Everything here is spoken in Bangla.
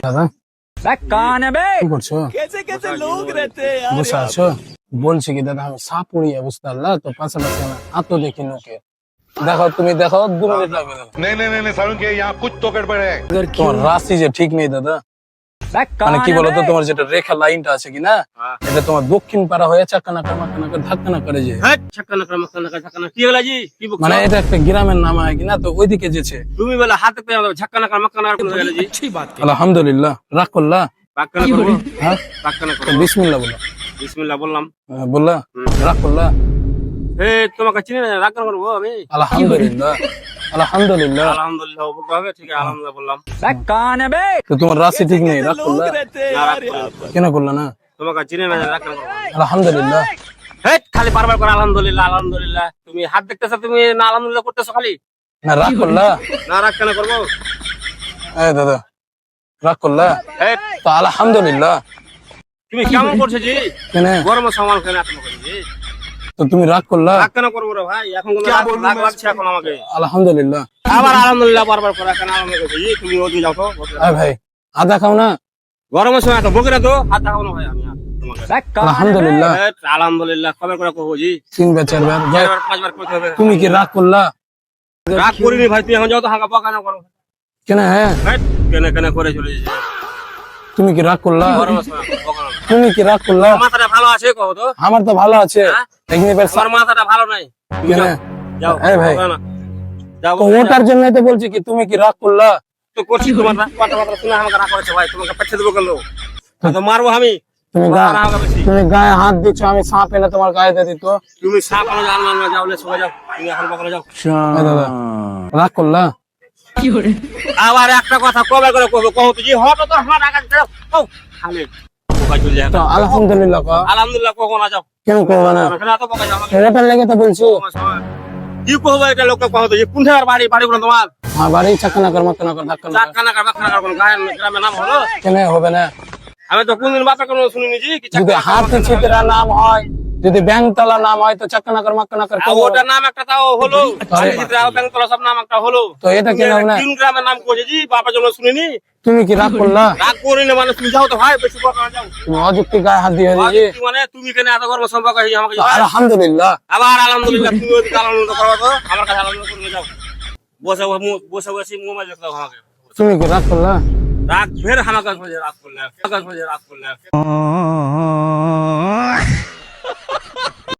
দাদা কি করছো? বসে আছো? বলছি কি দাদা, আমি সাপুড়িয়া বুঝতে পারলা তো, পাশাপাশি আমি আতো দেখি লোকে। দেখো তুমি দেখো, 2 মিনিট লাগবে দাদা। नहीं नहीं नहीं नहीं सारुण के यहाँ कुछ तो गड़बड़ है। তোমার রাশি যে ঠিক নেই দাদা, মানে কি বলতো, তোমার যেটা রেখা লাইনটা আছে কিনা, এটা তোমার দক্ষিণ পাড়া হয়ে চাকানাকা মাকানাকা ধাক্কানা করে যে, মানে এটা একটা গ্রামের নাম হয় কিনা, তো ওইদিকে যেছে। তুমি বলে হাতে পেয়ে ঝাক্কানা কর মাক্কানা কোন হয়ে গেল জি আলহামদুলিল্লাহ, রাগ করলা? পাক্কানা করবো হ্যাঁ, পাক্কানা তো করবো বিসমিল্লাহ বলো। বিসমিল্লাহ বললাম। বললা? রাগ করলা? হে তোমাকে চিনি না, রাগ কেন করবো আমি? আলহামদুলিল্লাহ, আলহামদুলিল্লাহ। আলহামদুলিল্লাহ বলতে হবে, ঠিক আছে আলহামদুলিল্লাহ বললাম। তো তোমার রাশি ঠিক নেই, রাগ করলা? না, রাগ করবো না। কেন করলা না? তোমাকে চিনি না, রাগ কেন করবো? আলহামদুলিল্লাহ। হে খালি বারবার করে আলহামদুলিল্লাহ আলহামদুলিল্লাহ, তুমি হাত দেখতেছো, তুমি না আলহামদুলিল্লাহ করতেছো খালি। না রাগ করলা? না রাগ কেন করবো? এই দাদা, রাগ করলা? হে তো আলহামদুলিল্লাহ। তুমি কেমন করছো জি? কেন? গরমের সমান কেন এত করছো জি? তো তুমি রাগ করলা? রাগ কেন করবো রে ভাই? এখন কোনো রাগ লাগছে এখন আমাকে। আলহামদুলিল্লাহ। আবার আলহামদুলিল্লাহ বারবার করে কেন আলহামদুলিল্লাহ করছো জি? তুমি ওদিকে যাও তো। এই ভাই, আদা খাও না? গরমের সময় তো বকে না তো, হাত দেখাবো না ভাই আমি আর তোমাকে। আলহামদুলিল্লাহ। হে, আলহামদুলিল্লাহ কবে করে করবো জি? 3 বার 4 বার। ভাই, 4 বার 5 বার করতে হবে। তুমি কি রাগ করলা? রাগ করিনি ভাই, তুমি এখন যাও তো, হাঁকা বকা না করো। কেন? হ্যাঁ, হে, কেন কেন করে চলে যাচ্ছে। তুমি কি রাগ করলা? গরমের সময় বকা না। তুমি কি রাগ করলা? মাথাটা ভালো আছে কও তো? আমার তো ভালো আছে। হ্যাঁ? এখানে বেশ আমার মাথাটা ভালো নাই। তুমি কেন? যাও, যাও এই ভাই, বকা না। যাও তো ওটার জন্য তো বলছি কি, তুমি কি রাগ করলা? তো করছি, তোমার কথা কথা শুনে আমাকে রাগ করেছে ভাই, তোমাকে পেছে দেবো কেন? তো মারবো আমি। তুমি মারা আমাকে বেশি। তুমি গায়ে হাত দিচ্ছ, আমি সাপ এনে তোমার গায়ে দিয়ে দিত। তুমি সাপ আনো, জানো না, যাও লে সবাই যাও, তুমি এখন বকা যাও। এই দাদা, রাগ করলা? আবার একটা কথা কবে করে কবে কও তো জি, হঠাৎ তো আমার রাগ আছে, কও খালি বকা চলে যায়। তো আলহামদুলিল্লাহ কও। আলহামদুলিল্লাহ কও না, যাও কেন করবা না? কেন এত বকা যাও আমাকে? ওটার লেগে তো বলছি। কি কহবো এটা লোককে কও তো জি, কোন জায়গার বাড়ি বাড়ি কোন তোমার? আমার বাড়ি চাকানাকার মাকানাকার ধাক্কানা। চাকানা কার বাখানা কার কোন গ্রামের নাম হলো? কেন হবে না? আমি তো কোনদিন বাপে কোনো শুনিনি জি কি যদি চাকানা হাতি ছিতরা নাম হয়, যদি ব্যাংতলা নাম হয়, তো চাকানাকার মাকানাকার আর ওটার নাম একটা তাও হলো, চিত্রা ব্যাংকতলা সব নাম একটা হলো। তো এটা কেন হবে না? তিন গ্রামের নাম কইছে জি, বাপের জন্য শুনিনি। তুমি কি রাগ করলা? রাগ করি না মানে, তুমি যাও তো ভাই, বেশি বকা না, যাও। তুমি অযুক্তি গায়ে হাত দিয়ে দিয়েছি। আজকে মানে তুমি কেন এত গর্ব সম্পর্ক হই আমাকে? আলহামদুলিল্লাহ। আবার আলহামদুলিল্লাহ, তুমি ওদিকে আলহামদুলিল্লাহ করো তো, আমার কাছে আলহামদুলিল্লাহ করে যাও। বসে বসে বসে মোবাইল দেখতে দাও আমাকে। তুমি কি রাগ করলা? রাগ ফের আমাকে রাগ করলে, রাগ করলে, রাগ করলে।